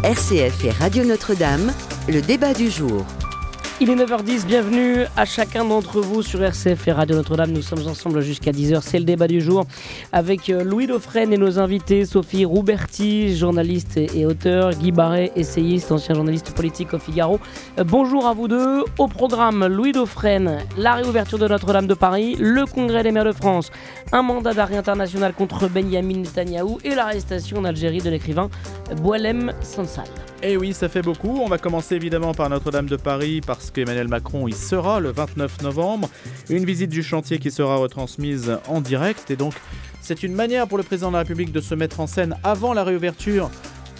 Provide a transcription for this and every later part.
RCF et Radio Notre-Dame, le débat du jour. Il est 9h10, bienvenue à chacun d'entre vous sur RCF et Radio Notre-Dame. Nous sommes ensemble jusqu'à 10h, c'est le débat du jour avec Louis Dauphren et nos invités, Sophie Rouberti, journaliste et auteur, Guy Barret, essayiste, ancien journaliste politique au Figaro. Bonjour à vous deux. Au programme, Louis Dauphren, la réouverture de Notre-Dame de Paris, le Congrès des maires de France, un mandat d'arrêt international contre Benyamin Netanyahou et l'arrestation en Algérie de l'écrivain Boualem Sansal. Et oui, ça fait beaucoup. On va commencer évidemment par Notre-Dame de Paris parce qu'Emmanuel Macron y sera le 29 novembre. Une visite du chantier qui sera retransmise en direct. Et donc, c'est une manière pour le président de la République de se mettre en scène avant la réouverture,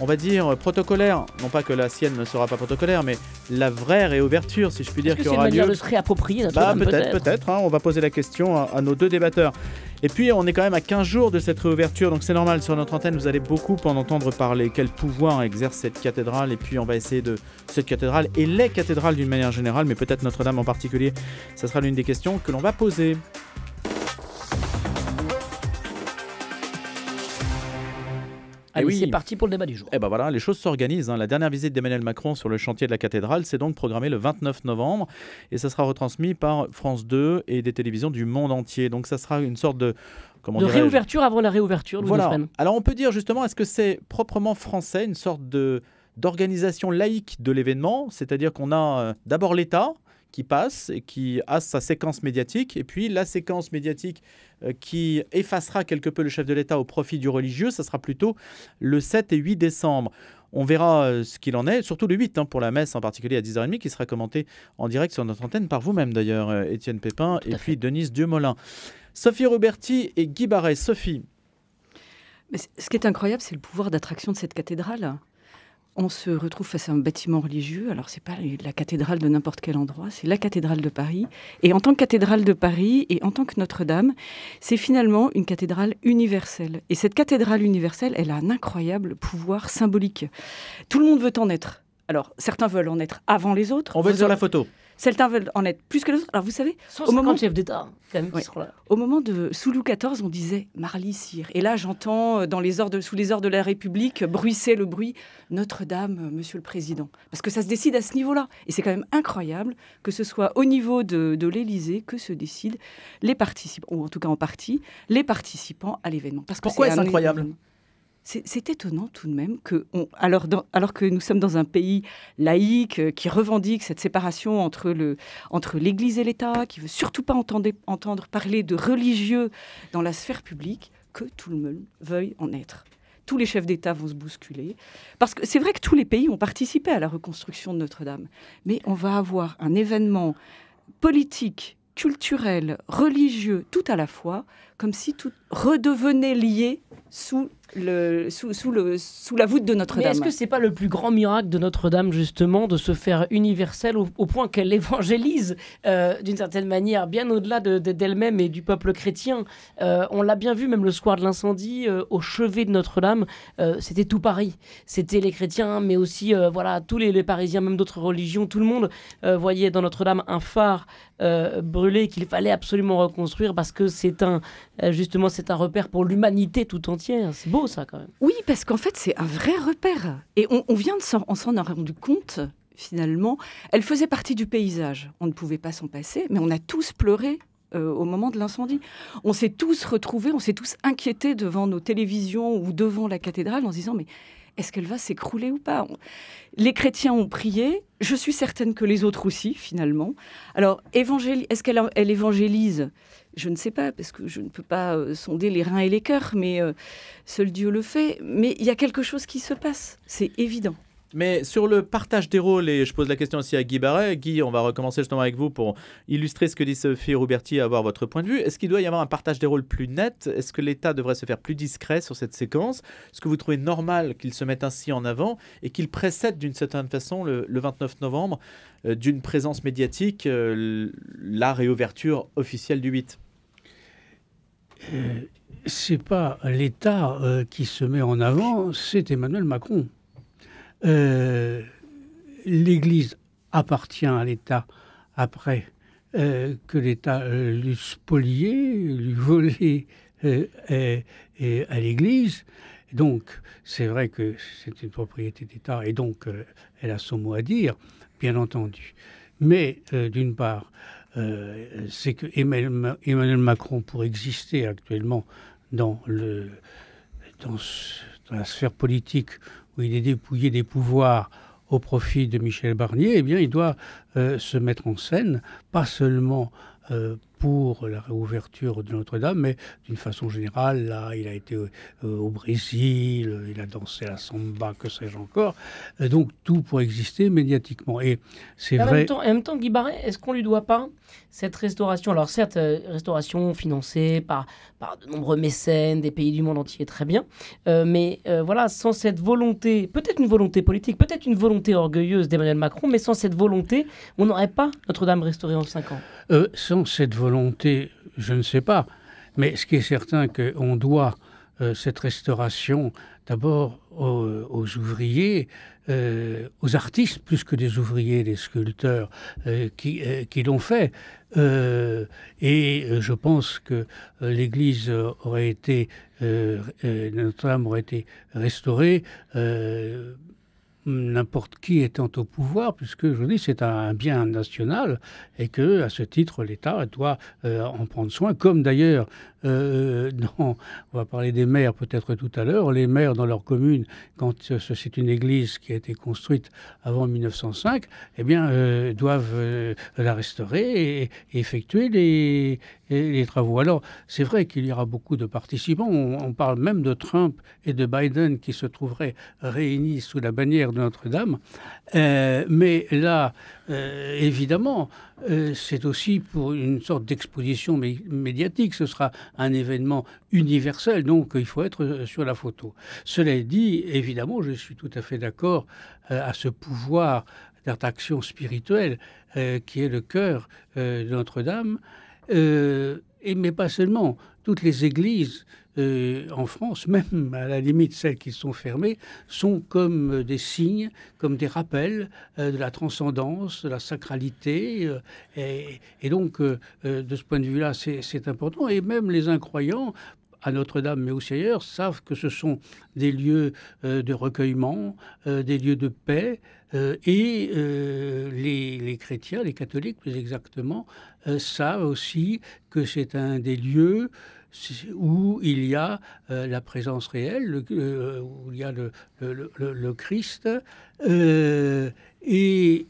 on va dire protocolaire. Non pas que la sienne ne sera pas protocolaire, mais la vraie réouverture, si je puis dire, qui aura lieu. Est-ce que c'est une manière de se réapproprier Notre-Dame peut-être, hein, on va poser la question à nos deux débatteurs. Et puis, on est quand même à 15 jours de cette réouverture, donc c'est normal, sur notre antenne, vous allez beaucoup en entendre parler. Quel pouvoir exerce cette cathédrale? Et puis, on va essayer de cette cathédrale et les cathédrales d'une manière générale, mais peut-être Notre-Dame en particulier, ça sera l'une des questions que l'on va poser. Allez, oui. C'est parti pour le débat du jour. Et ben voilà, les choses s'organisent. La dernière visite d'Emmanuel Macron sur le chantier de la cathédrale, c'est donc programmé le 29 novembre et ça sera retransmis par France 2 et des télévisions du monde entier. Donc ça sera une sorte de réouverture avant la réouverture. Voilà. Alors on peut dire justement, est-ce que c'est proprement français, une sorte d'organisation laïque de l'événement, c'est-à-dire qu'on a d'abord l'État qui passe et qui a sa séquence médiatique, et puis la séquence médiatique qui effacera quelque peu le chef de l'État au profit du religieux, ça sera plutôt le 7 et 8 décembre. On verra ce qu'il en est, surtout le 8, pour la messe en particulier à 10h30, qui sera commentée en direct sur notre antenne par vous-même d'ailleurs, Étienne Pépin, et puis Denise Dieu-Molin. Sophie Rouberti et Guy Barret. Sophie. Mais ce qui est incroyable, c'est le pouvoir d'attraction de cette cathédrale. On se retrouve face à un bâtiment religieux. Alors, ce n'est pas la cathédrale de n'importe quel endroit, c'est la cathédrale de Paris. Et en tant que cathédrale de Paris et en tant que Notre-Dame, c'est finalement une cathédrale universelle. Et cette cathédrale universelle, elle a un incroyable pouvoir symbolique. Tout le monde veut en être. Alors, certains veulent en être avant les autres. On veut être sur la photo. Certains veulent en être plus que les autres. Alors, vous savez, 150 chefs d'État, quand même, qui seront là. Au moment de sous Louis XIV, on disait Marly Cyr. Et là, j'entends sous les ors de la République bruisser le bruit Notre-Dame, Monsieur le Président. Parce que ça se décide à ce niveau-là. Et c'est quand même incroyable que ce soit au niveau de l'Élysée que se décident les participants, ou en tout cas en partie, les participants à l'événement. Pourquoi est-ce incroyable ? C'est étonnant tout de même alors que nous sommes dans un pays laïque qui revendique cette séparation entre l'Église et l'État, qui ne veut surtout pas entendre parler de religieux dans la sphère publique, que tout le monde veuille en être. Tous les chefs d'État vont se bousculer. Parce que c'est vrai que tous les pays ont participé à la reconstruction de Notre-Dame. Mais on va avoir un événement politique, culturel, religieux, tout à la fois, comme si tout redevenait lié sous la voûte de Notre-Dame. Mais est-ce que c'est pas le plus grand miracle de Notre-Dame, justement, de se faire universelle au point qu'elle évangélise d'une certaine manière, bien au-delà d'elle-même et du peuple chrétien. On l'a bien vu, même le soir de l'incendie, au chevet de Notre-Dame, c'était tout Paris. C'était les chrétiens, mais aussi tous les Parisiens, même d'autres religions, tout le monde voyait dans Notre-Dame un phare brûlé qu'il fallait absolument reconstruire parce que c'est un repère pour l'humanité tout entière. C'est beau ça quand même. Oui, parce qu'en fait c'est un vrai repère. Et on vient on s'en a rendu compte finalement. Elle faisait partie du paysage. On ne pouvait pas s'en passer, mais on a tous pleuré au moment de l'incendie. On s'est tous retrouvés, on s'est tous inquiétés devant nos télévisions ou devant la cathédrale en se disant mais est-ce qu'elle va s'écrouler ou pas ? Les chrétiens ont prié, je suis certaine que les autres aussi, finalement. Alors, est-ce qu'elle évangélise ? Je ne sais pas, parce que je ne peux pas sonder les reins et les cœurs, mais seul Dieu le fait. Mais il y a quelque chose qui se passe, c'est évident. Mais sur le partage des rôles, et je pose la question aussi à Guy Barret. Guy, on va recommencer justement avec vous pour illustrer ce que dit Sophie Rouberti et avoir votre point de vue. Est-ce qu'il doit y avoir un partage des rôles plus net ? Est-ce que l'État devrait se faire plus discret sur cette séquence ? Est-ce que vous trouvez normal qu'il se mette ainsi en avant et qu'il précède d'une certaine façon le 29 novembre d'une présence médiatique, la réouverture officielle du 8 ? C'est pas l'État qui se met en avant, c'est Emmanuel Macron. L'Église appartient à l'État après que l'État lui spolié, lui volé et à l'Église. Donc, c'est vrai que c'est une propriété d'État et donc elle a son mot à dire, bien entendu. Mais d'une part, c'est que Emmanuel Macron, pour exister actuellement dans la sphère politique où il est dépouillé des pouvoirs au profit de Michel Barnier, eh bien, il doit se mettre en scène, pas seulement pour la réouverture de Notre-Dame, mais d'une façon générale, là, il a été au Brésil, il a dansé la samba, que sais-je encore. Donc, tout pour exister médiatiquement. Et c'est vrai... En même temps, Guy Barret, est-ce qu'on lui doit pas cette restauration? Alors certes, restauration financée par de nombreux mécènes des pays du monde entier, très bien. Mais voilà, sans cette volonté, peut-être une volonté politique, peut-être une volonté orgueilleuse d'Emmanuel Macron, mais sans cette volonté, on n'aurait pas Notre-Dame restaurée en 5 ans. Sans cette volonté, je ne sais pas. Mais ce qui est certain, qu'on doit cette restauration d'abord aux ouvriers, aux artistes, plus que des ouvriers, des sculpteurs qui l'ont fait. Et je pense que l'église aurait été, Notre-Dame aurait été restaurée, n'importe qui étant au pouvoir, puisque je dis c'est un bien national et que à ce titre l'État doit en prendre soin, comme d'ailleurs on va parler des maires peut-être tout à l'heure, les maires dans leur commune, quand c'est une église qui a été construite avant 1905, eh bien doivent la restaurer et effectuer les travaux. Alors c'est vrai qu'il y aura beaucoup de participants, on parle même de Trump et de Biden qui se trouveraient réunis sous la bannière de Notre-Dame, mais là évidemment c'est aussi pour une sorte d'exposition médiatique, ce sera un événement universel, donc il faut être sur la photo. Cela dit, évidemment, je suis tout à fait d'accord à ce pouvoir d'attraction spirituelle qui est le cœur de Notre-Dame, mais pas seulement. Toutes les églises en France, même à la limite celles qui sont fermées, sont comme des signes, comme des rappels de la transcendance, de la sacralité. Et donc, de ce point de vue-là, c'est important. Et même les incroyants, à Notre-Dame, mais aussi ailleurs, savent que ce sont des lieux de recueillement, des lieux de paix. Et les chrétiens, les catholiques plus exactement, savent aussi que c'est un des lieux où il y a la présence réelle, où il y a le Christ. Et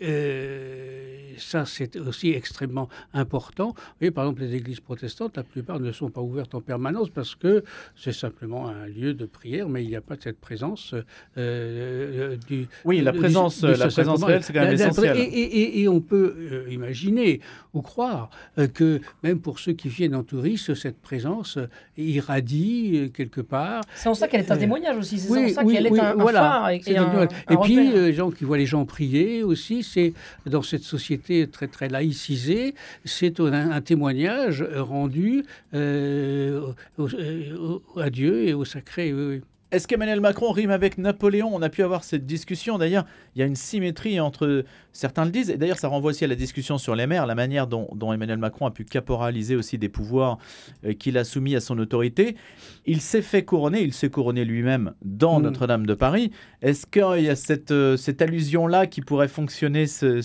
ça, c'est aussi extrêmement important. Et par exemple, les églises protestantes, la plupart ne sont pas ouvertes en permanence parce que c'est simplement un lieu de prière, mais il n'y a pas de cette présence du... Oui, la présence réelle, c'est quand même essentiel. Et on peut imaginer ou croire que même pour ceux qui viennent en touriste, cette présence irradie quelque part. C'est en ça qu'elle est un témoignage aussi, c'est oui, en ça qu'elle est un phare. Et puis, les gens qui voient les gens prier aussi, c'est dans cette société très très laïcisée, c'est un témoignage rendu à Dieu et au sacré. Oui. Est-ce qu'Emmanuel Macron rime avec Napoléon? On a pu avoir cette discussion. D'ailleurs, il y a une symétrie entre... Certains le disent. Et d'ailleurs, ça renvoie aussi à la discussion sur les maires, la manière dont Emmanuel Macron a pu caporaliser aussi des pouvoirs qu'il a soumis à son autorité. Il s'est fait couronner, il s'est couronné lui-même dans Notre-Dame de Paris. Est-ce qu'il y a cette allusion-là qui pourrait fonctionner, ce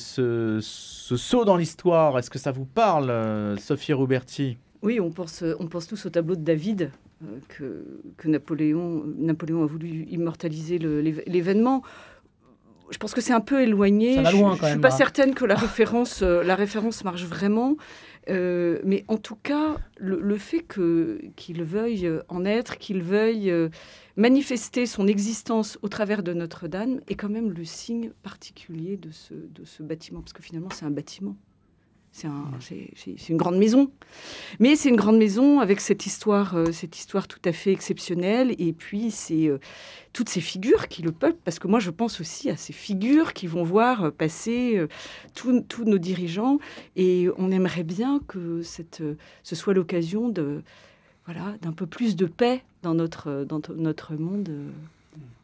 saut dans l'histoire? Est-ce que ça vous parle, Sophie Rouberti? Oui, on pense tous au tableau de David que Napoléon a voulu immortaliser l'événement. Je pense que c'est un peu éloigné. Ça va loin, je ne suis pas certaine que la référence marche vraiment. Mais en tout cas, le fait qu'il veuille en être, qu'il veuille manifester son existence au travers de Notre-Dame est quand même le signe particulier de ce bâtiment. Parce que finalement, c'est un bâtiment. C'est une grande maison. Mais c'est une grande maison avec cette histoire tout à fait exceptionnelle. Et puis, c'est toutes ces figures qui le peuplent. Parce que moi, je pense aussi à ces figures qui vont voir passer tous nos dirigeants. Et on aimerait bien que ce soit l'occasion d'un peu plus de paix dans notre monde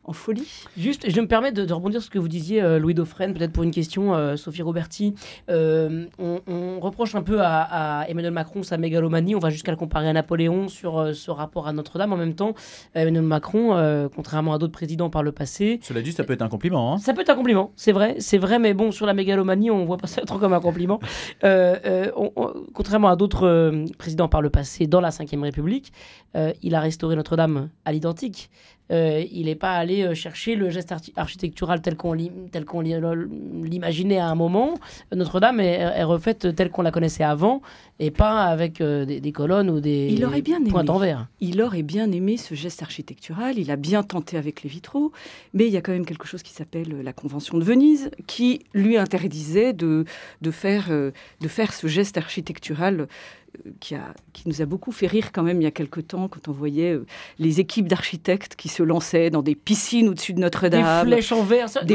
en folie. Juste, je me permets de rebondir sur ce que vous disiez, Louis Dauphren, peut-être pour une question, Sophie Roberti. On reproche un peu à Emmanuel Macron sa mégalomanie. On va jusqu'à le comparer à Napoléon sur ce rapport à Notre-Dame. En même temps, Emmanuel Macron, contrairement à d'autres présidents par le passé... Cela dit, ça peut être un compliment. Hein. Ça peut être un compliment, c'est vrai, mais bon, sur la mégalomanie, on voit pas ça trop comme un compliment. Contrairement à d'autres présidents par le passé dans la Ve République, il a restauré Notre-Dame à l'identique. Il n'est pas allé chercher le geste architectural tel qu'on l'imaginait à un moment. Notre-Dame est refaite telle qu'on la connaissait avant et pas avec des colonnes ou des pointes en verre. Il aurait bien aimé ce geste architectural, il a bien tenté avec les vitraux, mais il y a quand même quelque chose qui s'appelle la Convention de Venise qui lui interdisait de faire ce geste architectural qui nous a beaucoup fait rire quand même il y a quelque temps quand on voyait les équipes d'architectes qui se lançaient dans des piscines au-dessus de Notre-Dame. Des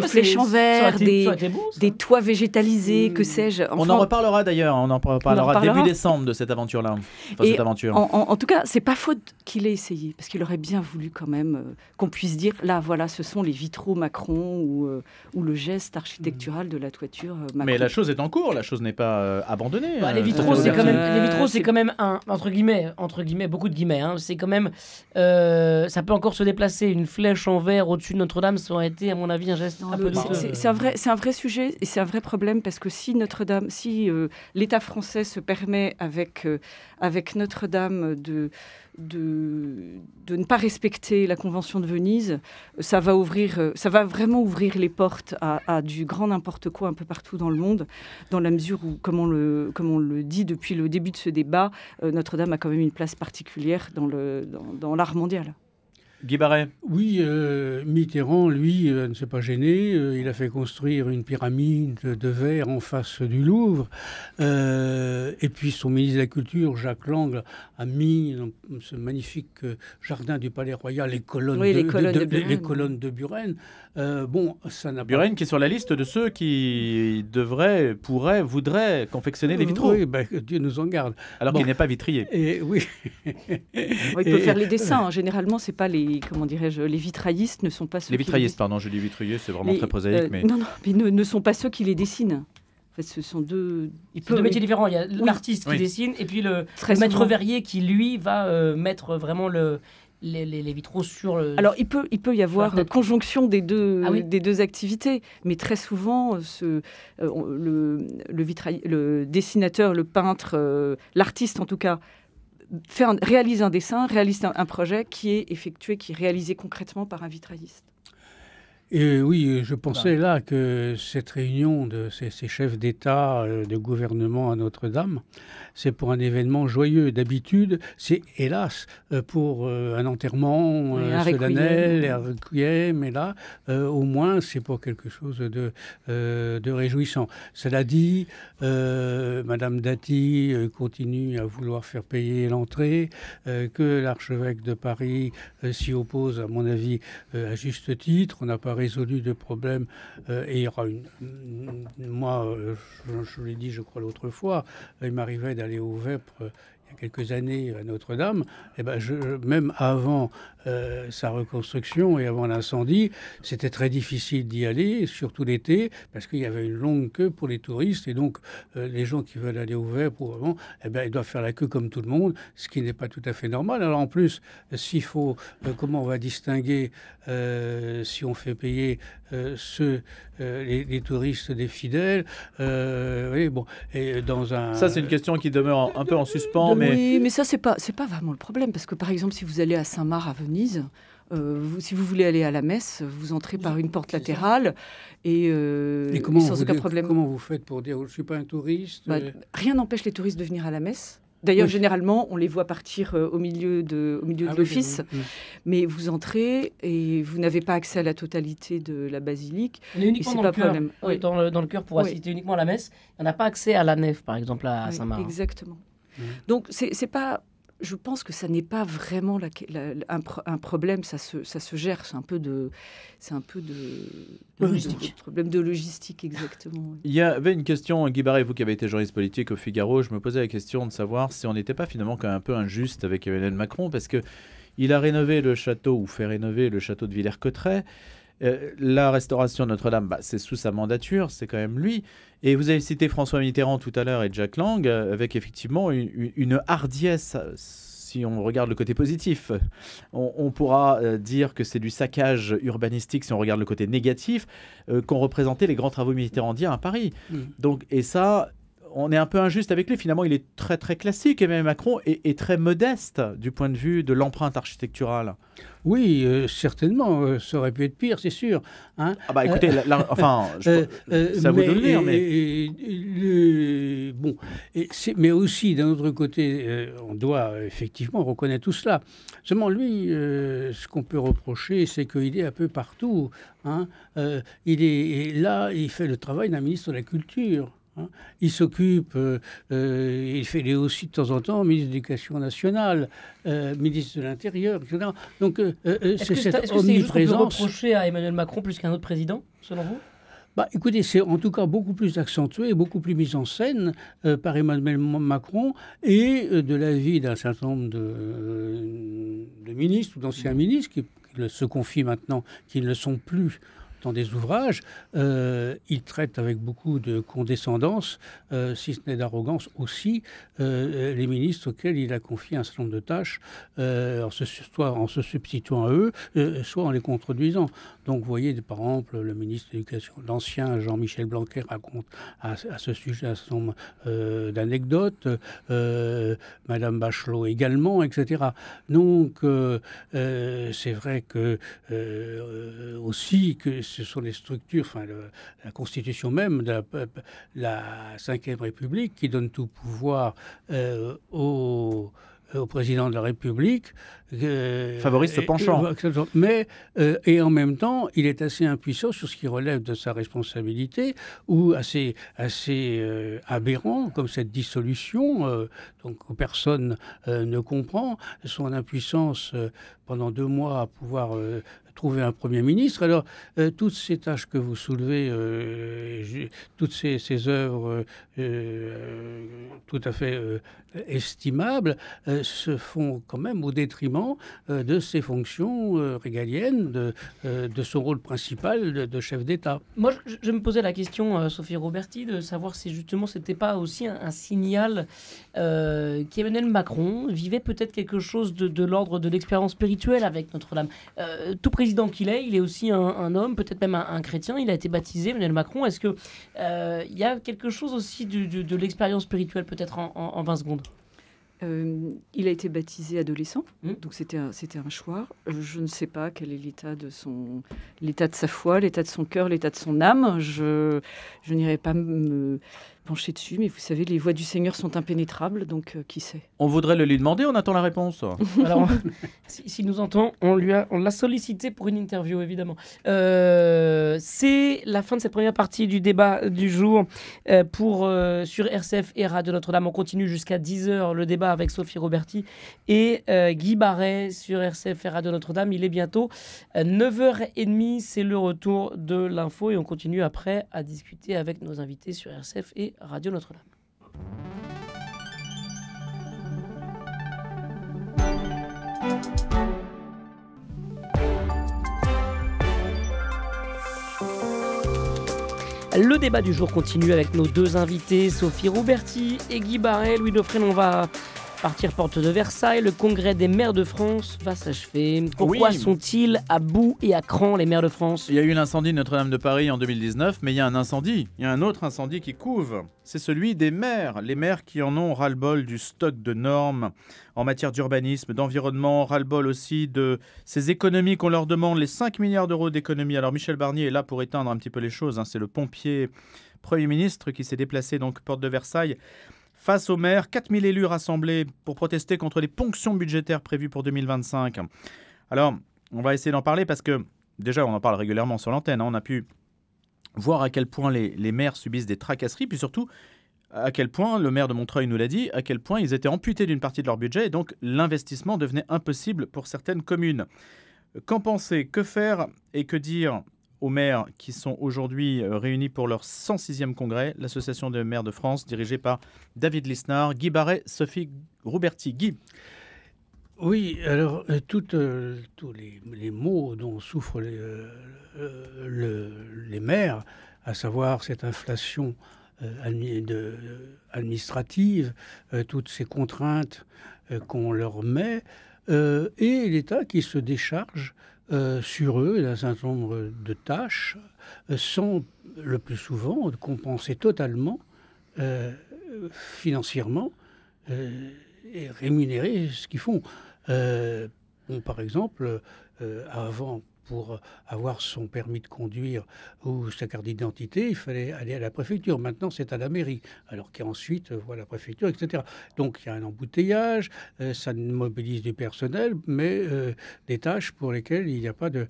flèches en verre. Des toits végétalisés, que sais-je. Enfin, on en reparlera d'ailleurs, on en reparlera début décembre de cette aventure-là. En tout cas, c'est pas faute qu'il ait essayé, parce qu'il aurait bien voulu quand même qu'on puisse dire, là voilà, ce sont les vitraux Macron ou le geste architectural de la toiture Macron. Mais la chose est en cours, la chose n'est pas abandonnée. Les vitraux, c'est quand même un, entre guillemets, beaucoup de guillemets, hein, c'est quand même, ça peut encore se déplacer. Une flèche en verre au-dessus de Notre-Dame, ça aurait été, à mon avis, un geste un peu... C'est un vrai sujet et c'est un vrai problème parce que si Notre-Dame, l'État français se permet avec Notre-Dame de ne pas respecter la Convention de Venise, ça va vraiment ouvrir les portes à du grand n'importe quoi un peu partout dans le monde, dans la mesure où, comme on le dit depuis le début de ce débat, Notre-Dame a quand même une place particulière dans l'art mondial. Guy Barret. Oui, Mitterrand, lui, ne s'est pas gêné. Il a fait construire une pyramide de verre en face du Louvre. Et puis son ministre de la Culture, Jacques Lang, a mis dans ce magnifique jardin du Palais Royal les colonnes de Buren. Ça n'a Buren pas... qui est sur la liste de ceux qui voudraient confectionner les vitraux. Oui, Dieu nous en garde. Alors qu'il n'est pas vitrier. Et, oui. Il peut faire les dessins. Généralement, c'est pas les vitraillistes ne sont pas ceux les vitraillistes, pardon, je dis vitrier, c'est vraiment très prosaïque. Mais ne sont pas ceux qui les dessinent. En fait, ce sont deux métiers différents. Il y a l'artiste qui dessine et puis le maître verrier qui, lui, va mettre vraiment les vitraux sur le... Alors, il peut y avoir une conjonction des deux activités, mais très souvent, le dessinateur, le peintre, l'artiste en tout cas, réalise un dessin, réalise un projet qui est réalisé concrètement par un vitrailliste. Et oui, je pensais là que cette réunion de ces chefs d'État, de gouvernement à Notre-Dame, c'est pour un événement joyeux. D'habitude, c'est hélas pour un enterrement solennel, un requiem, mais là, au moins, c'est pour quelque chose de réjouissant. Cela dit, Madame Dati continue à vouloir faire payer l'entrée, que l'archevêque de Paris s'y oppose, à mon avis, à juste titre. On n'a pas résolu de problème et il y aura moi, je l'ai dit, je crois, l'autre fois, il m'arrivait d'aller au Vêpres il y a quelques années à Notre-Dame, et même avant sa reconstruction et avant l'incendie, c'était très difficile d'y aller, surtout l'été, parce qu'il y avait une longue queue pour les touristes, et donc les gens qui veulent aller au Vêpres, ils doivent faire la queue comme tout le monde, ce qui n'est pas tout à fait normal. Alors en plus, s'il faut, comment on va distinguer si on fait payer les touristes des fidèles, et dans un... Ça, c'est une question qui demeure un peu en suspens, mais... Oui, mais ça, c'est pas vraiment le problème, parce que par exemple, si vous allez à Saint-Marc, à Venise, si vous voulez aller à la messe, vous entrez par une porte latérale et sans aucun problème. Comment vous faites pour dire « je ne suis pas un touriste » Rien n'empêche les touristes de venir à la messe. D'ailleurs, généralement, on les voit partir au milieu de l'office, mais vous entrez et vous n'avez pas accès à la totalité de la basilique. On est uniquement dans le cœur pour assister uniquement à la messe. On n'a pas accès à la nef, par exemple, à Saint-Marc. Exactement. Donc, c'est pas... Je pense que ça n'est pas vraiment un problème, ça se gère, c'est un peu de logistique. Problème de logistique, exactement. Il y avait une question, Guy Barret, vous qui avez été journaliste politique au Figaro, je me posais la question de savoir si on n'était pas finalement quand même un peu injuste avec Emmanuel Macron, parce que Il a rénové le château, ou fait rénover le château de Villers-Cotterêts. La restauration de Notre-Dame, c'est sous sa mandature, c'est quand même lui. Et vous avez cité François Mitterrand tout à l'heure et Jack Lang, avec effectivement une hardiesse. Si on regarde le côté positif, on pourra dire que c'est du saccage urbanistique si on regarde le côté négatif, qu'ont représenté les grands travaux mitterrandiens à Paris. Donc, et ça, on est un peu injuste avec lui. Finalement, il est très très classique. Emmanuel Macron est très modeste du point de vue de l'empreinte architecturale. Oui, certainement. Ça aurait pu être pire, c'est sûr. Hein. Ah bah écoutez, ça vous de le dire. Mais aussi, d'un autre côté, on doit effectivement reconnaître tout cela. Seulement, lui, ce qu'on peut reprocher, c'est qu'il est un peu partout. Hein. Il fait le travail d'un ministre de la Culture. Hein. Il s'occupe, il fait aussi de temps en temps ministre de l'Éducation nationale, ministre de l'Intérieur, etc. Donc, c'est cette omniprésence. C'est juste qu'on peut reprocher à Emmanuel Macron plus qu'un autre président, selon vous ? Écoutez, c'est en tout cas beaucoup plus accentué et beaucoup plus mis en scène par Emmanuel Macron et de l'avis d'un certain nombre de ministres ou d'anciens ministres qui se confient maintenant, qui ne le sont plus dans des ouvrages. Il traite avec beaucoup de condescendance, si ce n'est d'arrogance aussi, les ministres auxquels il a confié un certain nombre de tâches, soit en se substituant à eux, soit en les contredisant. Donc, vous voyez, par exemple, le ministre de l'Éducation, l'ancien Jean-Michel Blanquer, raconte à ce sujet un certain nombre d'anecdotes, Madame Bachelot également, etc. Donc, c'est vrai que aussi que ce sont les structures, la Constitution même de la Ve République qui donne tout pouvoir au président de la République. Favorise ce penchant. Mais, et en même temps, il est assez impuissant sur ce qui relève de sa responsabilité, ou assez aberrant, comme cette dissolution, donc personne ne comprend, son impuissance pendant 2 mois à pouvoir trouver un Premier ministre. Alors, toutes ces tâches que vous soulevez, toutes ces œuvres tout à fait estimables, se font quand même au détriment de ses fonctions régaliennes, de son rôle principal de chef d'État. Moi, je me posais la question, Sophie Roberti, de savoir si justement c'était pas aussi un signal qu'Emmanuel Macron vivait peut-être quelque chose de l'ordre de l'expérience spirituelle avec Notre-Dame. Tout président qu'il est, il est aussi un homme, peut-être même un chrétien. Il a été baptisé, Emmanuel Macron. Est-ce que il y a quelque chose aussi de l'expérience spirituelle, peut-être en 20 secondes? Il a été baptisé adolescent, donc c'était un choix. Je ne sais pas quel est l'état de sa foi, l'état de son cœur, l'état de son âme. Je n'irai pas me pencher dessus, mais vous savez, les voies du Seigneur sont impénétrables, donc qui sait. On voudrait le lui demander, on attend la réponse. Alors, s'il nous entend, on l'a sollicité pour une interview, évidemment. C'est la fin de cette première partie du débat du jour sur RCF et Radio Notre-Dame. On continue jusqu'à 10h le débat avec Sophie Roberti et Guy Barret sur RCF et Radio Notre-Dame. Il est bientôt 9h30, c'est le retour de l'info et on continue après à discuter avec nos invités sur RCF et Radio Notre-Dame. Le débat du jour continue avec nos 2 invités, Sophie Roberti et Guy Barret. Louis Dauphren, on va partir porte de Versailles. Le congrès des maires de France va s'achever. Pourquoi sont-ils à bout et à cran, les maires de France ? Il y a eu l'incendie de Notre-Dame de Paris en 2019, mais il y a un autre incendie qui couve. C'est celui des maires. Les maires qui en ont ras-le-bol du stock de normes en matière d'urbanisme, d'environnement, ras-le-bol aussi de ces économies qu'on leur demande, les 5 milliards d'euros d'économies. Alors Michel Barnier est là pour éteindre un petit peu les choses. C'est le pompier Premier ministre qui s'est déplacé donc porte de Versailles. Face aux maires, 4000 élus rassemblés pour protester contre les ponctions budgétaires prévues pour 2025. Alors, on va essayer d'en parler parce que, déjà, on en parle régulièrement sur l'antenne. On a pu voir à quel point les maires subissent des tracasseries, puis surtout, à quel point, le maire de Montreuil nous l'a dit, à quel point ils étaient amputés d'une partie de leur budget et donc l'investissement devenait impossible pour certaines communes. Qu'en penser ? Que faire et que dire aux maires qui sont aujourd'hui réunis pour leur 106e congrès, l'Association des maires de France, dirigée par David Lisnard, Guy Barret, Sophie Roberti. Guy. Oui, alors tous les maux dont souffrent les maires, à savoir cette inflation administrative, toutes ces contraintes qu'on leur met, et l'État qui se décharge sur eux d'un certain nombre de tâches, sans le plus souvent compenser totalement financièrement et rémunérer ce qu'ils font. Par exemple, avant, pour avoir son permis de conduire ou sa carte d'identité, il fallait aller à la préfecture. Maintenant, c'est à la mairie, alors qu'ensuite, la préfecture, etc. Donc, il y a un embouteillage, ça mobilise du personnel, mais des tâches pour lesquelles il n'y a pas de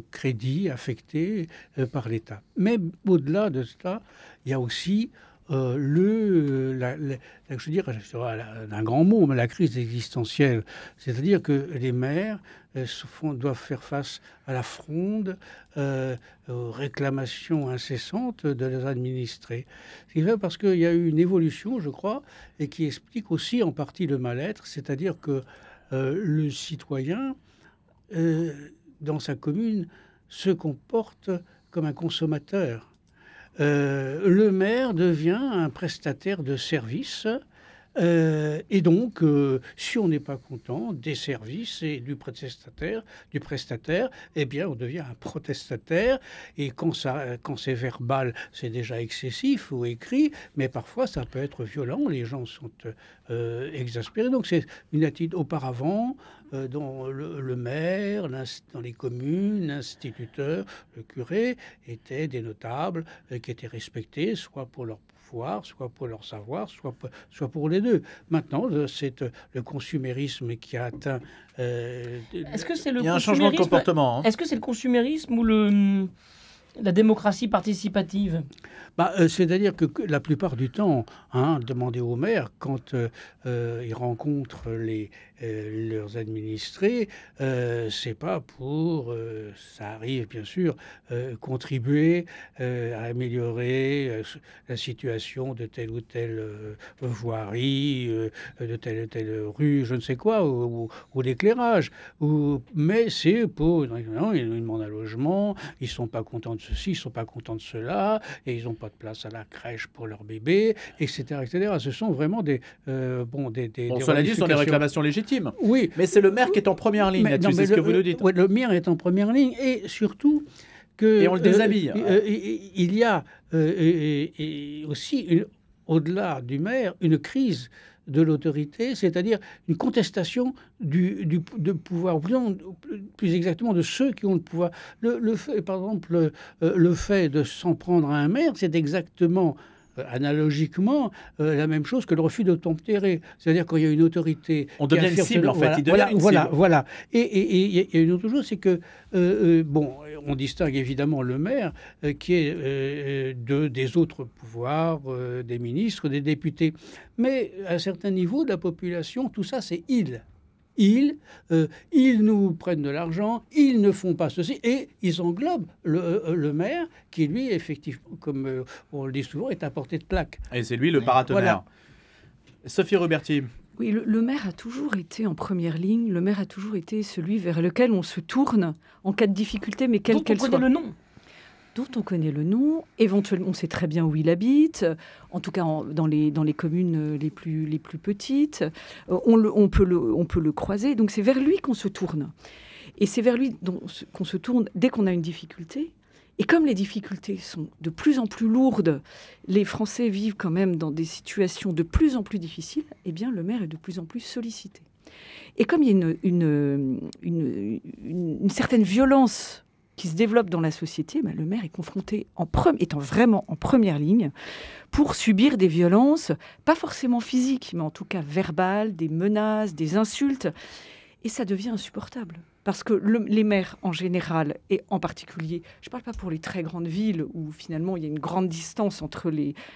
crédit affecté par l'État. Mais au-delà de cela, il y a aussi je veux dire, un grand mot, mais la crise existentielle. C'est-à-dire que les maires doivent faire face à la fronde, aux réclamations incessantes de leurs administrés. C'est parce qu'il y a eu une évolution, je crois, et qui explique aussi en partie le mal-être, c'est-à-dire que le citoyen, dans sa commune, se comporte comme un consommateur. Le maire devient un prestataire de services et donc, si on n'est pas content des services et du prestataire, eh bien, on devient un protestataire. Et quand c'est verbal, c'est déjà excessif ou écrit, mais parfois ça peut être violent. Les gens sont exaspérés. Donc, c'est une attitude auparavant. Dont le maire, dans les communes, l'instituteur, le curé étaient des notables qui étaient respectés, soit pour leur pouvoir, soit pour leur savoir, soit pour les deux. Maintenant, c'est le consumérisme qui a atteint... Est-ce que c'est le Il y a un changement de comportement. Hein. Est-ce que c'est le consumérisme ou la démocratie participative? C'est-à-dire que la plupart du temps, demander aux maires, quand ils rencontrent leurs administrés, c'est pas pour, ça arrive bien sûr, contribuer à améliorer la situation de telle ou telle voirie, de telle ou telle rue, je ne sais quoi, ou l'éclairage. Mais c'est pour... Non, ils demandent un logement, ils sont pas contents de ceci, ils sont pas contents de cela, et ils n'ont pas de place à la crèche pour leur bébé, etc., etc. Ce sont vraiment des cela dit, ce sont des réclamations légitimes. Oui. Mais c'est le maire qui est en première ligne là-dessus, c'est ce que vous nous dites. Oui, le maire est en première ligne, et surtout que... Et on le déshabille. Il y a aussi, au-delà du maire, une crise de l'autorité, c'est-à-dire une contestation du pouvoir, plus exactement de ceux qui ont le pouvoir. Le fait, par exemple, le fait de s'en prendre à un maire, c'est exactement... analogiquement, la même chose que le refus d'obtempérer. C'est-à-dire quand il y a une autorité... On devient une cible, en fait. Il devient une cible. Voilà. Et il y a une autre chose, c'est que, on distingue évidemment le maire, qui est des autres pouvoirs, des ministres, des députés. Mais à un certain niveau de la population, tout ça, c'est ils. Ils nous prennent de l'argent, ils ne font pas ceci, et ils englobent le maire qui, lui, effectivement, comme on le dit souvent, est à portée de plaque. Et c'est lui le paratonnerre. Voilà. Sophie Roberti. Oui, le maire a toujours été en première ligne, le maire a toujours été celui vers lequel on se tourne en cas de difficulté, mais quelle qu'elle soit. Dont on connaît le nom. Dont on connaît le nom, éventuellement on sait très bien où il habite, en tout cas dans les communes les plus petites, on peut le croiser, donc c'est vers lui qu'on se tourne. Et c'est vers lui qu'on se tourne dès qu'on a une difficulté. Et comme les difficultés sont de plus en plus lourdes, les Français vivent quand même dans des situations de plus en plus difficiles, eh bien le maire est de plus en plus sollicité. Et comme il y a une certaine violence qui se développe dans la société, le maire est confronté, étant vraiment en première ligne, pour subir des violences, pas forcément physiques, mais en tout cas verbales, des menaces, des insultes. Et ça devient insupportable. Parce que les maires, en général, et en particulier, je ne parle pas pour les très grandes villes, où finalement il y a une grande distance entre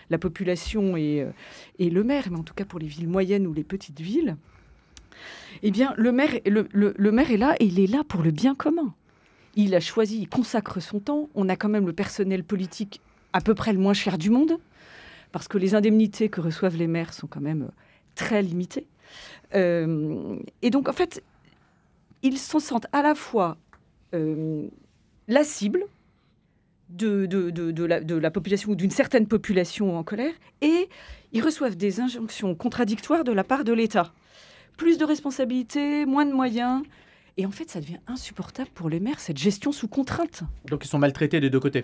la population et le maire, mais en tout cas pour les villes moyennes ou les petites villes, eh bien le maire est là, et il est là pour le bien commun. Il a choisi, il consacre son temps. On a quand même le personnel politique à peu près le moins cher du monde, parce que les indemnités que reçoivent les maires sont quand même très limitées. Et donc, en fait, ils se sentent à la fois la cible de la population ou d'une certaine population en colère, et ils reçoivent des injonctions contradictoires de la part de l'État. Plus de responsabilités, moins de moyens. Et en fait, ça devient insupportable pour les maires, cette gestion sous contrainte. Donc ils sont maltraités des deux côtés.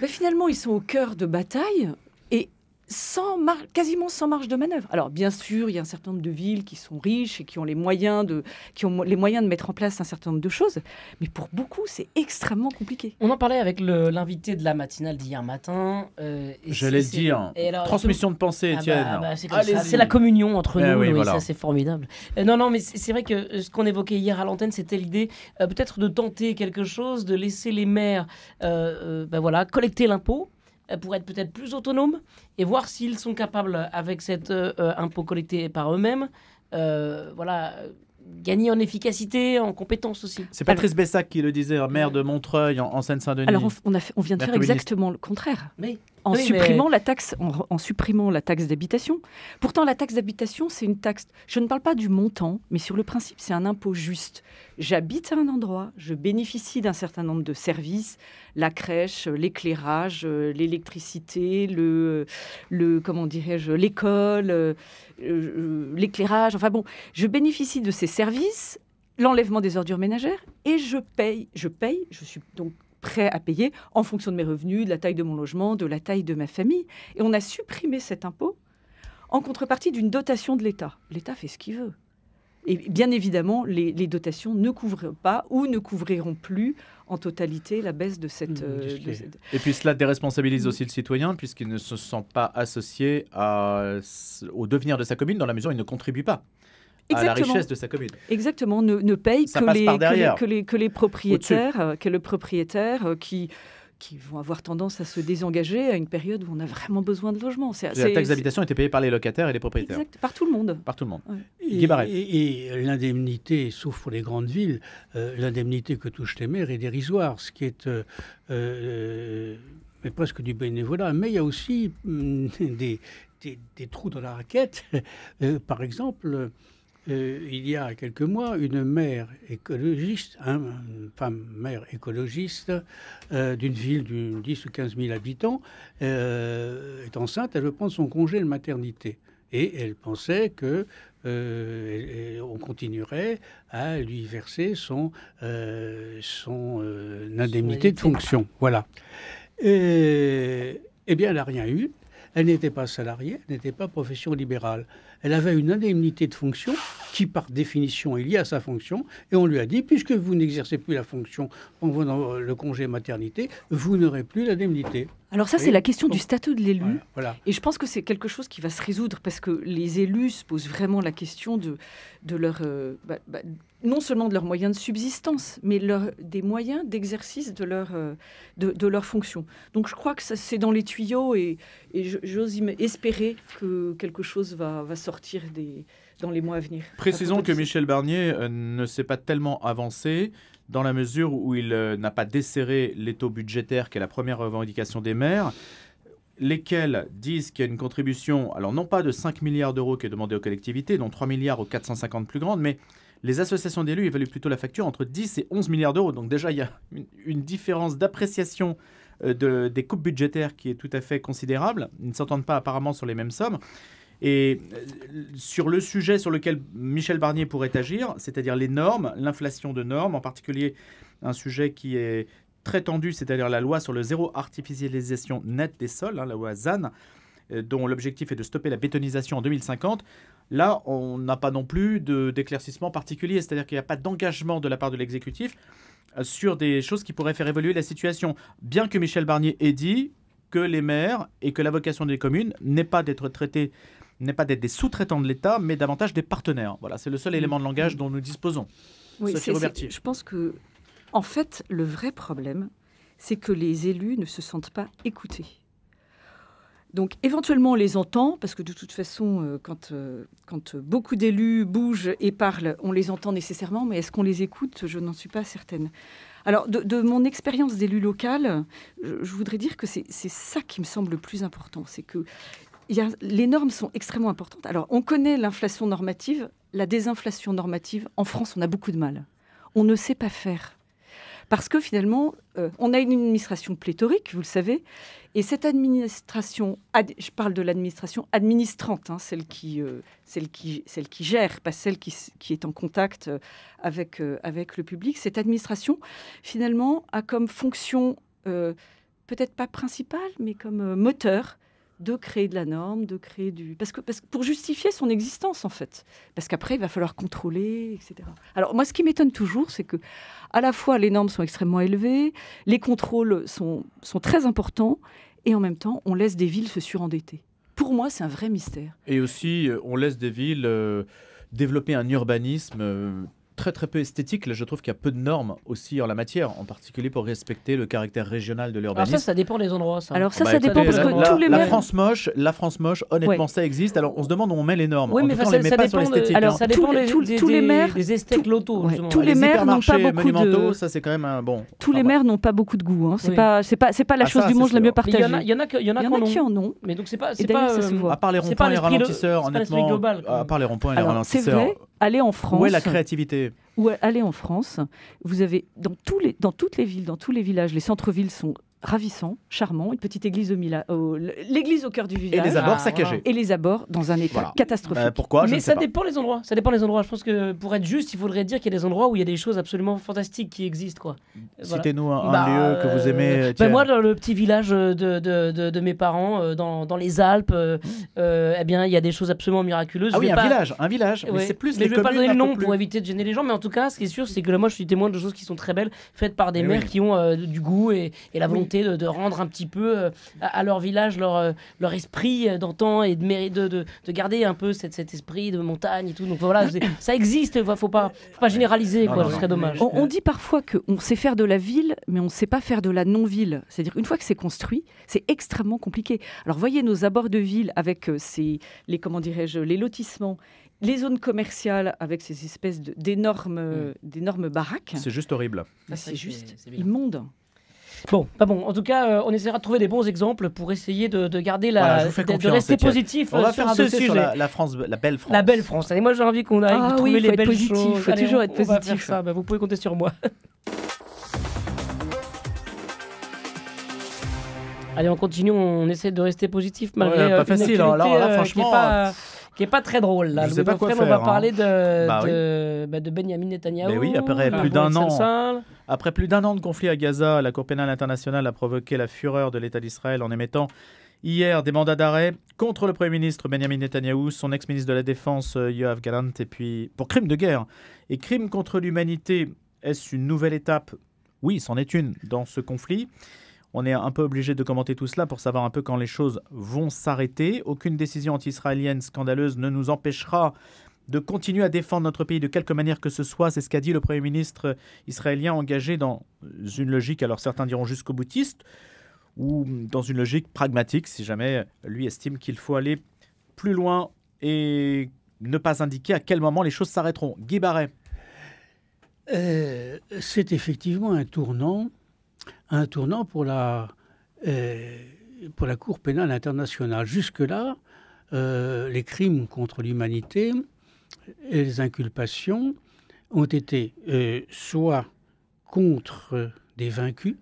Mais finalement, ils sont au cœur de bataille et quasiment sans marge de manœuvre. Alors, bien sûr, il y a un certain nombre de villes qui sont riches et qui ont les moyens de mettre en place un certain nombre de choses. Mais pour beaucoup, c'est extrêmement compliqué. On en parlait avec l'invité de la matinale d'hier matin. J'allais le dire. Transmission de pensée, Étienne. C'est comme ça. C'est la communion entre nous. Oui, oui, voilà. ça, c'est formidable. Non, mais c'est vrai que ce qu'on évoquait hier à l'antenne, c'était l'idée peut-être de tenter quelque chose, de laisser les maires collecter l'impôt, pour être peut-être plus autonomes et voir s'ils sont capables, avec cet impôt collecté par eux-mêmes, gagner en efficacité, en compétences aussi. C'est Patrice Bessac qui le disait, maire de Montreuil en Seine-Saint-Denis. Alors on vient de faire exactement le contraire. Oui. En supprimant la taxe d'habitation. Pourtant, la taxe d'habitation, c'est une taxe... Je ne parle pas du montant, mais sur le principe, c'est un impôt juste. J'habite à un endroit, je bénéficie d'un certain nombre de services, la crèche, l'éclairage, l'électricité, l'école, l'éclairage. Enfin bon, je bénéficie de ces services, l'enlèvement des ordures ménagères, et je paye. Je suis donc prêt à payer en fonction de mes revenus, de la taille de mon logement, de la taille de ma famille. Et on a supprimé cet impôt en contrepartie d'une dotation de l'État. L'État fait ce qu'il veut. Et bien évidemment, les dotations ne couvrent pas ou ne couvriront plus en totalité la baisse de cette... Et puis cela déresponsabilise aussi le citoyen puisqu'il ne se sent pas associé au devenir de sa commune dans la mesure où il ne contribue pas à la richesse de sa commune. Exactement, ne paye que les propriétaires, le propriétaire qui vont avoir tendance à se désengager à une période où on a vraiment besoin de logement. La taxe d'habitation était payée par les locataires et les propriétaires. Exact, par tout le monde. Par tout le monde. Ouais. Et l'indemnité, sauf pour les grandes villes, l'indemnité que touchent les maires est dérisoire, ce qui est mais presque du bénévolat. Mais il y a aussi des trous dans la raquette. Par exemple... il y a quelques mois, une mère écologiste, une femme mère écologiste d'une ville de 10 ou 15 000 habitants, est enceinte, elle veut prendre son congé de maternité. Et elle pensait qu'on continuerait à lui verser son indemnité de fonction. Voilà. Eh bien, elle n'a rien eu. Elle n'était pas salariée, elle n'était pas profession libérale. Elle avait une indemnité de fonction qui, par définition, est liée à sa fonction. Et on lui a dit, puisque vous n'exercez plus la fonction pendant le congé maternité, vous n'aurez plus l'indemnité. Alors ça, c'est la question du statut de l'élu. Voilà. Et je pense que c'est quelque chose qui va se résoudre parce que les élus se posent vraiment la question de leur... non seulement de leurs moyens de subsistance, mais des moyens d'exercice de leur fonction. Donc je crois que c'est dans les tuyaux et j'ose espérer que quelque chose va sortir dans les mois à venir. Précisons que Michel Barnier ne s'est pas tellement avancé dans la mesure où il n'a pas desserré l'étau budgétaire qui est la première revendication des maires, lesquels disent qu'il y a une contribution, alors non pas de 5 milliards d'euros qui est demandée aux collectivités, dont 3 milliards aux 450 plus grandes, mais les associations d'élus évaluent plutôt la facture entre 10 et 11 milliards d'euros. Donc déjà, il y a une différence d'appréciation des coupes budgétaires qui est tout à fait considérable. Ils ne s'entendent pas apparemment sur les mêmes sommes. Et sur le sujet sur lequel Michel Barnier pourrait agir, c'est-à-dire les normes, l'inflation de normes, en particulier un sujet qui est très tendu, c'est-à-dire la loi sur le zéro artificialisation nette des sols, la loi ZAN, dont l'objectif est de stopper la bétonisation en 2050. Là, on n'a pas non plus d'éclaircissement particulier, c'est-à-dire qu'il n'y a pas d'engagement de la part de l'exécutif sur des choses qui pourraient faire évoluer la situation. Bien que Michel Barnier ait dit que les maires et que la vocation des communes n'est pas d'être des sous-traitants de l'État, mais davantage des partenaires. Voilà, c'est le seul élément de langage dont nous disposons. Oui, Sophie Robertier. Je pense que, en fait, le vrai problème, c'est que les élus ne se sentent pas écoutés. Donc, éventuellement, on les entend, parce que de toute façon, quand beaucoup d'élus bougent et parlent, on les entend nécessairement, mais est-ce qu'on les écoute? Je n'en suis pas certaine. Alors, de mon expérience d'élu local, je voudrais dire que c'est ça qui me semble le plus important. C'est que les normes sont extrêmement importantes. Alors, on connaît l'inflation normative, la désinflation normative. En France, on a beaucoup de mal. on ne sait pas faire. Parce que finalement, on a une administration pléthorique, vous le savez, et cette administration, je parle de l'administration administrante, celle qui gère, pas celle qui est en contact avec le public. Cette administration, finalement, a comme fonction, peut-être pas principale, mais comme moteur, de créer de la norme, de créer parce que pour justifier son existence, en fait. Parce qu'après, il va falloir contrôler, etc. Alors, moi, ce qui m'étonne toujours, c'est que à la fois, les normes sont extrêmement élevées, les contrôles sont très importants, et en même temps, on laisse des villes se surendetter. Pour moi, c'est un vrai mystère. Et aussi, on laisse des villes développer un urbanisme très très peu esthétique. Là, je trouve qu'il y a peu de normes aussi en la matière, en particulier pour respecter le caractère régional de l'urbanisme. Alors ça dépend des endroits. Ça. Alors ça dépend parce que tous les maires... La France moche, honnêtement, ça existe. Alors on se demande où on met les normes. Oui, mais on les met pas sur l'esthétique. Alors ça dépend tous les maires, des esthètes lotto. Tous les maires n'ont pas beaucoup de. Ça c'est quand même un bon. Tous les maires n'ont pas beaucoup de goût. C'est pas la chose du monde la mieux partagée. Il y en a qui en ont. Mais donc c'est pas. À part les ronds-points et les ralentisseurs, honnêtement. À part les ronds-points et les ralentisseurs. C'est vrai. Allez en France. Où est la créativité ? Allez en France, vous avez dans toutes les villes, dans tous les villages, les centres-villes sont ravissants, charmants, une petite église l'église au cœur du village. Et les abords saccagés. Et les abords dans un état catastrophique. Pourquoi ? Mais ça dépend les endroits. Ça dépend les endroits. Je pense que pour être juste, il faudrait dire qu'il y a des endroits où il y a des choses absolument fantastiques qui existent, quoi. Citez-nous un lieu que vous aimez. Moi, dans le petit village de mes parents, dans les Alpes, eh bien, il y a des choses absolument miraculeuses. Ah oui, un village. Ouais. Mais c'est plus mais les je vais pas donner le nom plus... pour éviter de gêner les gens. Mais en tout cas, ce qui est sûr, c'est que moi, je suis témoin de choses qui sont très belles, faites par des maires qui ont du goût et la volonté de rendre un petit peu à leur village leur esprit d'antan et de garder un peu cet esprit de montagne et tout. Donc voilà, ça existe, faut pas généraliser, quoi, ce serait dommage. On dit parfois qu'on sait faire de la ville, mais on ne sait pas faire de la non-ville. C'est-à-dire, une fois que c'est construit, c'est extrêmement compliqué. Alors voyez nos abords de ville avec les lotissements, les zones commerciales avec ces espèces d'énormes baraques. C'est juste horrible. C'est juste immonde. Bon, pas bon. En tout cas, on essaiera de trouver des bons exemples pour essayer de garder de rester positif on va faire sur un ce sujet. Sur la France, la belle France. La belle France. Allez, moi j'ai envie qu'on aille trouver les belles positif, choses. Il faut toujours être positif. On va faire ça. Vous pouvez compter sur moi. Allez, on continue. On essaie de rester positif malgré pas facile. Là, franchement. Qui n'est pas très drôle. Là. Je sais pas quoi faire. On va parler de Benyamin Netanyahou. Mais oui, après plus d'un an de conflit à Gaza, la Cour pénale internationale a provoqué la fureur de l'État d'Israël en émettant hier des mandats d'arrêt contre le Premier ministre Benyamin Netanyahou, son ex-ministre de la Défense Yoav Gallant, et puis pour crimes de guerre et crimes contre l'humanité. Est-ce une nouvelle étape ? Oui, c'en est une dans ce conflit. On est un peu obligé de commenter tout cela pour savoir un peu quand les choses vont s'arrêter. Aucune décision anti-israélienne scandaleuse ne nous empêchera de continuer à défendre notre pays de quelque manière que ce soit. C'est ce qu'a dit le Premier ministre israélien, engagé dans une logique, alors certains diront jusqu'au boutiste, ou dans une logique pragmatique, si jamais lui estime qu'il faut aller plus loin et ne pas indiquer à quel moment les choses s'arrêteront. Guy Barret. C'est effectivement un tournant pour la Cour pénale internationale. Jusque-là, les crimes contre l'humanité et les inculpations ont été soit contre des vaincus,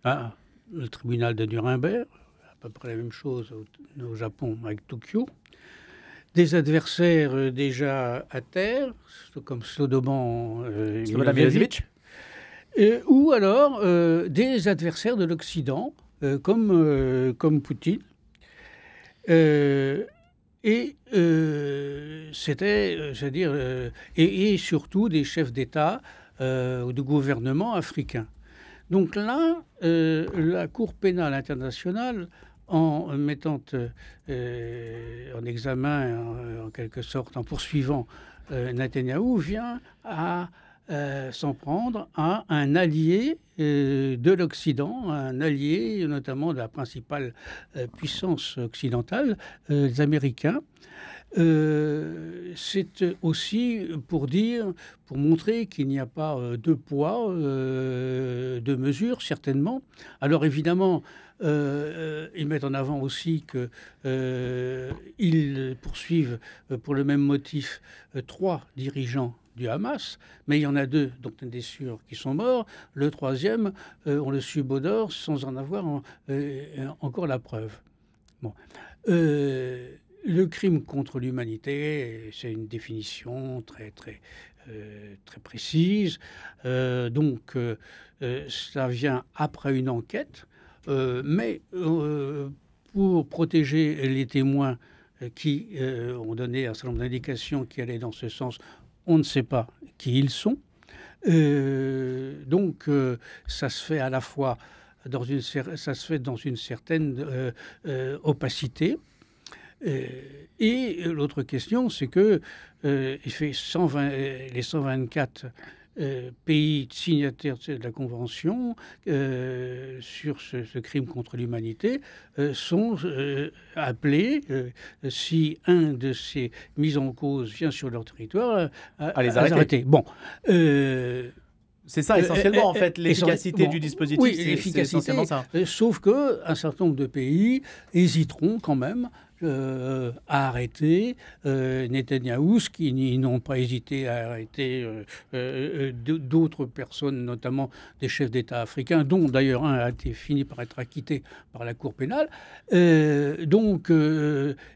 le tribunal de Nuremberg, à peu près la même chose au Japon avec Tokyo, des adversaires déjà à terre, comme Slobodan Milosevic, ou alors des adversaires de l'Occident, comme Poutine. Et surtout des chefs d'État ou de gouvernement africains. Donc là, la Cour pénale internationale, en mettant en examen, en quelque sorte, en poursuivant Netanyahou, vient à s'en prendre à un allié de l'Occident, un allié notamment de la principale puissance occidentale, les Américains. C'est aussi pour montrer qu'il n'y a pas deux poids, deux mesures, certainement. Alors évidemment, ils mettent en avant aussi qu'ils poursuivent pour le même motif 3 dirigeants du Hamas, mais il y en a 2 dont on est sûr qui sont morts. Le 3e, on le subodore sans en avoir encore la preuve. Bon. Le crime contre l'humanité, c'est une définition très précise. Donc, ça vient après une enquête, mais pour protéger les témoins qui ont donné un certain nombre d'indications qui allaient dans ce sens, on ne sait pas qui ils sont. Donc, ça se fait à la fois dans une certaine opacité. Et l'autre question, c'est que il fait les 124 pays signataires de la Convention sur ce crime contre l'humanité sont appelés, si un de ces mises en cause vient sur leur territoire, à les arrêter. Bon. C'est ça essentiellement, en fait, l'efficacité du dispositif. Oui, c'est essentiellement ça. Sauf qu'un certain nombre de pays hésiteront quand même à arrêter Netanyahou, qui n'ont pas hésité à arrêter d'autres personnes, notamment des chefs d'État africains, dont d'ailleurs un a fini par être acquitté par la Cour pénale. Donc,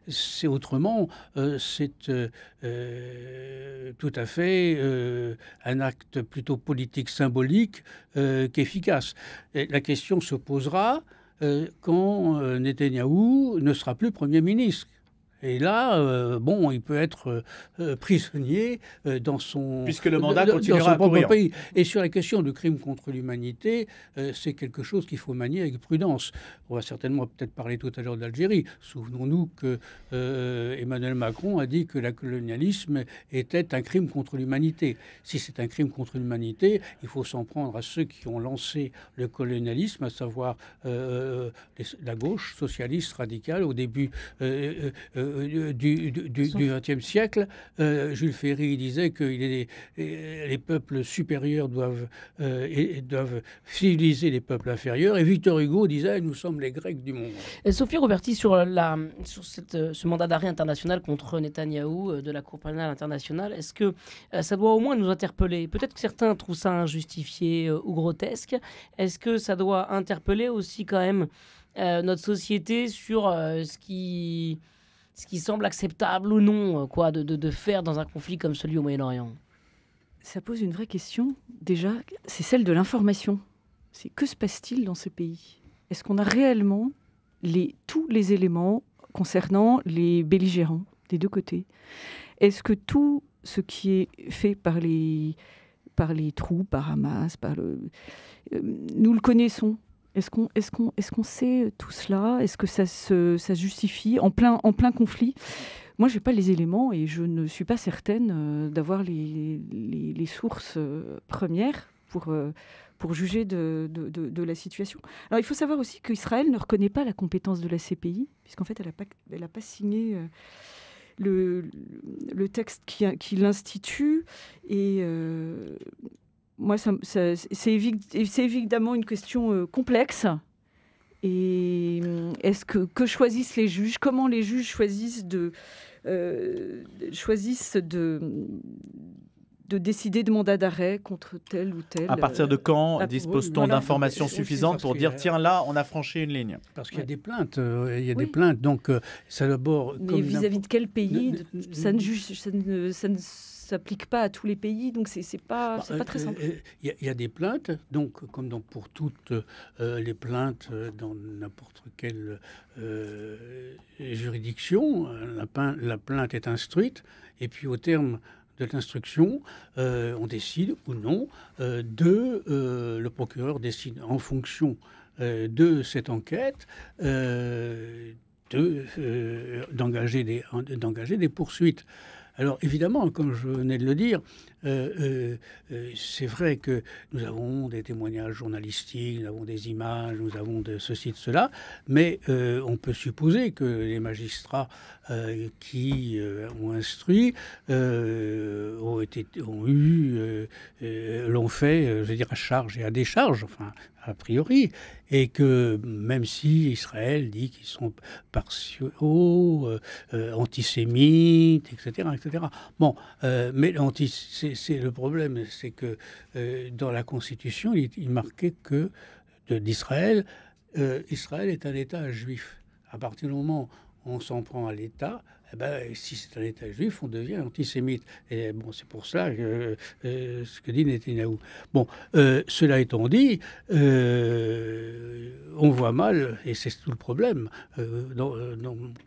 c'est autrement, c'est tout à fait un acte plutôt politique symbolique qu'efficace. Et la question se posera quand Netanyahou ne sera plus Premier ministre. Et là, il peut être prisonnier dans son... Puisque le mandat continuera à courir. Pays. Et sur la question du crime contre l'humanité, c'est quelque chose qu'il faut manier avec prudence. On va certainement peut-être parler tout à l'heure d'Algérie. Souvenons-nous que Emmanuel Macron a dit que le colonialisme était un crime contre l'humanité. Si c'est un crime contre l'humanité, il faut s'en prendre à ceux qui ont lancé le colonialisme, à savoir la gauche socialiste radicale au début du XXe siècle. Jules Ferry disait que les peuples supérieurs doivent civiliser les peuples inférieurs, et Victor Hugo disait « nous sommes les Grecs du monde ». Sophie Roberti, sur ce mandat d'arrêt international contre Netanyahou de la Cour pénale internationale, est-ce que ça doit au moins nous interpeller? Peut-être que certains trouvent ça injustifié ou grotesque. Est-ce que ça doit interpeller aussi quand même notre société sur ce qui semble acceptable ou non de faire dans un conflit comme celui au Moyen-Orient? Ça pose une vraie question. Déjà, c'est celle de l'information. C'est que se passe-t-il dans ce pays? Est-ce qu'on a réellement tous les éléments concernant les belligérants des deux côtés? Est-ce que tout ce qui est fait par les troupes, par Hamas, nous le connaissons? Est-ce qu'on sait tout cela? Est-ce que ça justifie en plein conflit? Moi, je n'ai pas les éléments et je ne suis pas certaine d'avoir les sources premières pour juger de la situation. Alors, il faut savoir aussi qu'Israël ne reconnaît pas la compétence de la CPI, puisqu'en fait, elle n'a pas signé le texte qui l'institue. Et moi, c'est évidemment une question complexe. Et est-ce que choisissent les juges? Comment les juges choisissent de décider de mandat d'arrêt contre tel ou tel... À partir de quand dispose-t-on d'informations suffisantes pour dire tiens, là, on a franchi une ligne? Parce qu'il y a des plaintes. Des plaintes. Donc, ça d'abord... Mais vis-à-vis de quel pays? Ça ne s'applique pas à tous les pays, donc c'est pas très simple. Il y a des plaintes, donc comme pour toutes les plaintes dans n'importe quelle juridiction, la plainte est instruite, et puis au terme de l'instruction, on décide ou non le procureur décide en fonction de cette enquête d'engager des poursuites. Alors évidemment, comme je venais de le dire, c'est vrai que nous avons des témoignages journalistiques, nous avons des images, nous avons de ceci, de cela, mais on peut supposer que les magistrats qui ont instruit l'ont fait, je veux dire, à charge et à décharge, enfin, a priori, et que même si Israël dit qu'ils sont partiaux, antisémites, etc., etc. Bon, mais c'est le problème, c'est que dans la Constitution, il marquait que d'Israël, Israël est un État juif. À partir du moment où on s'en prend à l'État, eh ben, si c'est un État juif, on devient antisémite. Et bon, c'est pour ça que ce que dit Netanyahou. Bon, cela étant dit, on voit mal, et c'est tout le problème, dans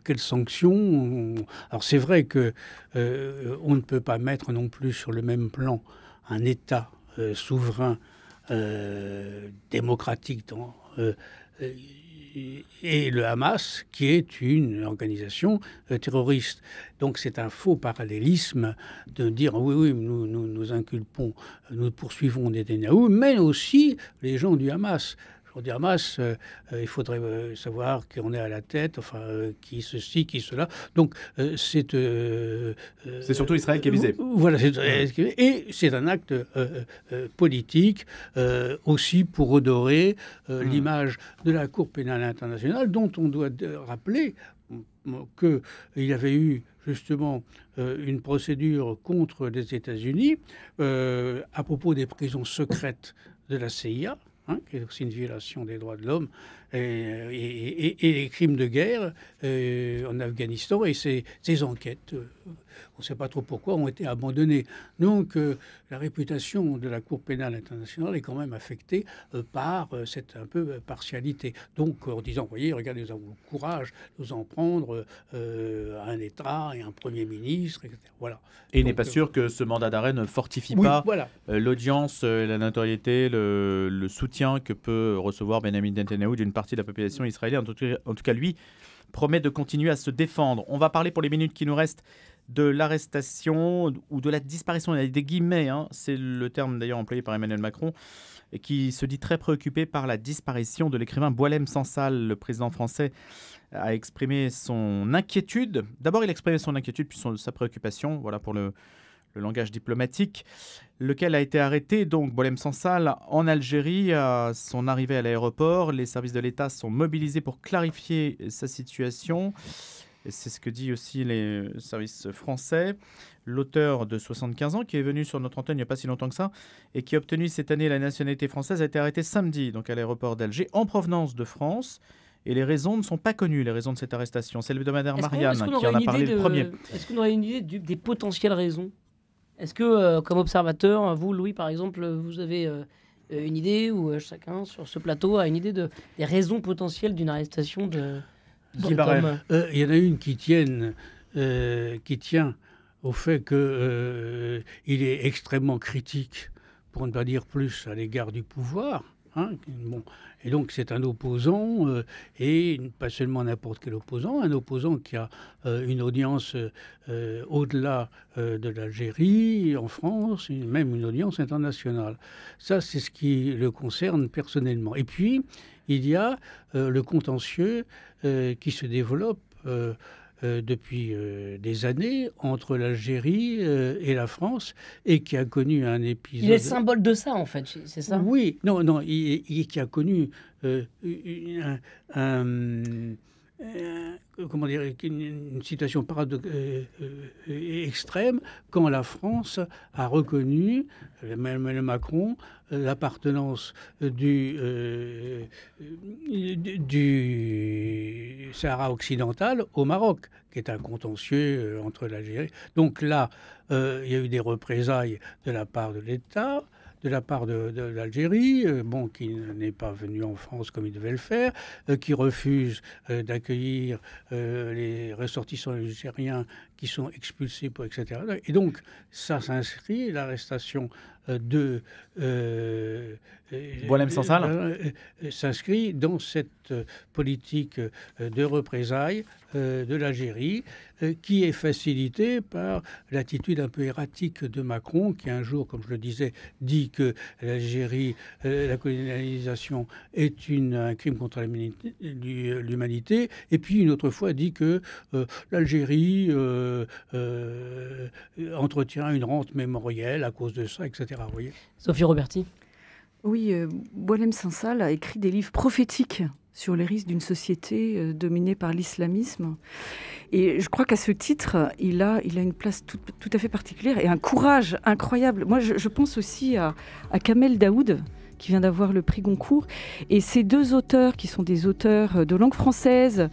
quelles sanctions. Alors c'est vrai que on ne peut pas mettre non plus sur le même plan un État souverain, démocratique et le Hamas, qui est une organisation terroriste. Donc c'est un faux parallélisme de dire oui, nous inculpons, nous poursuivons Netanyahou, mais aussi les gens du Hamas. Pour dire Hamas, il faudrait savoir qui en est à la tête, enfin, qui ceci, qui cela. Donc, c'est surtout Israël qui est visé. Voilà, et c'est un acte politique aussi pour redorer l'image de la Cour pénale internationale, dont on doit rappeler qu'il y avait eu justement une procédure contre les États-Unis à propos des prisons secrètes de la CIA, qui est aussi une violation des droits de l'homme, et les crimes de guerre en Afghanistan, et ces enquêtes, on ne sait pas trop pourquoi, ont été abandonnées. Donc la réputation de la Cour pénale internationale est quand même affectée par cette un peu partialité. Donc en disant, voyez, regardez, nous avons le courage de nous en prendre à un État et un Premier ministre, etc. Voilà. Et il n'est pas sûr que ce mandat d'arrêt ne fortifie pas l'audience, la notoriété, le soutien que peut recevoir Benjamin Netanyahou d'une partie de la population israélienne. En tout cas, lui promet de continuer à se défendre. On va parler pour les minutes qui nous restent de l'arrestation ou de la disparition, il y a des guillemets, c'est le terme d'ailleurs employé par Emmanuel Macron, et qui se dit très préoccupé par la disparition de l'écrivain Boualem Sansal. Le président français a exprimé son inquiétude. D'abord, il a exprimé son inquiétude, puis sa préoccupation, voilà pour le langage diplomatique, lequel a été arrêté, donc Boualem Sansal, en Algérie. À son arrivée à l'aéroport, les services de l'État sont mobilisés pour clarifier sa situation. Et c'est ce que dit aussi les services français. L'auteur de 75 ans, qui est venu sur notre antenne il n'y a pas si longtemps que ça, et qui a obtenu cette année la nationalité française, a été arrêté samedi donc à l'aéroport d'Alger, en provenance de France. Et les raisons ne sont pas connues, les raisons de cette arrestation. C'est l'hebdomadaire Marianne qui en a parlé le premier. Est-ce qu'on aurait une idée des potentielles raisons ? Est-ce que, comme observateur, vous, Louis, par exemple, vous avez une idée, ou chacun sur ce plateau a une idée des raisons potentielles d'une arrestation de cet homme ? Il y en a une qui tient au fait qu'il est extrêmement critique, pour ne pas dire plus, à l'égard du pouvoir. Bon. Et donc c'est un opposant, et pas seulement n'importe quel opposant, un opposant qui a une audience au-delà de l'Algérie, en France, même une audience internationale. Ça, c'est ce qui le concerne personnellement. Et puis, il y a le contentieux qui se développe depuis des années entre l'Algérie et la France, et qui a connu un épisode... Il est symbole de ça, en fait, c'est ça ? Oui, non, qui a connu comment dire, une situation extrême, quand la France a reconnu, Emmanuel Macron, l'appartenance du Sahara occidental au Maroc, qui est un contentieux entre l'Algérie. Donc là, il y a eu des représailles de la part de l'État, de la part de l'Algérie, qui n'est pas venu en France comme il devait le faire, qui refuse d'accueillir les ressortissants algériens qui sont expulsés, etc. Et donc, ça s'inscrit, l'arrestation de Boualem Sansal s'inscrit dans cette politique de représailles de l'Algérie, qui est facilitée par l'attitude un peu erratique de Macron, qui un jour, comme je le disais, dit que l'Algérie, la colonialisation est un crime contre l'humanité, et puis une autre fois dit que l'Algérie entretient une rente mémorielle à cause de ça, etc. Vous voyez ? Sophie Roberti ? Oui, Boualem Sansal a écrit des livres prophétiques sur les risques d'une société dominée par l'islamisme. Et je crois qu'à ce titre, il a une place tout à fait particulière et un courage incroyable. Moi, je pense aussi à Kamel Daoud, qui vient d'avoir le prix Goncourt. Et ces deux auteurs, qui sont des auteurs de langue française,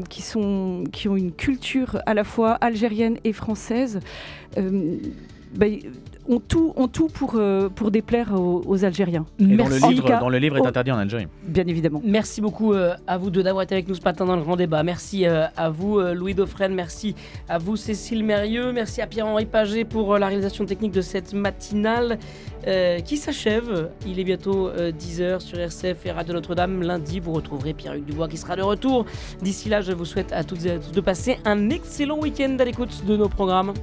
qui ont une culture à la fois algérienne et française, ont tout pour déplaire aux Algériens. Et dont le livre est interdit en Algérie. Bien évidemment. Merci beaucoup à vous deux d'avoir été avec nous ce matin dans le grand débat. Merci à vous Louis Dauphren, merci à vous Cécile Mérieux, merci à Pierre-Henri Paget pour la réalisation technique de cette matinale qui s'achève. Il est bientôt 10h sur RCF et Radio Notre-Dame. Lundi, vous retrouverez Pierre-Hugues Dubois qui sera de retour. D'ici là, je vous souhaite à toutes et à tous de passer un excellent week-end à l'écoute de nos programmes.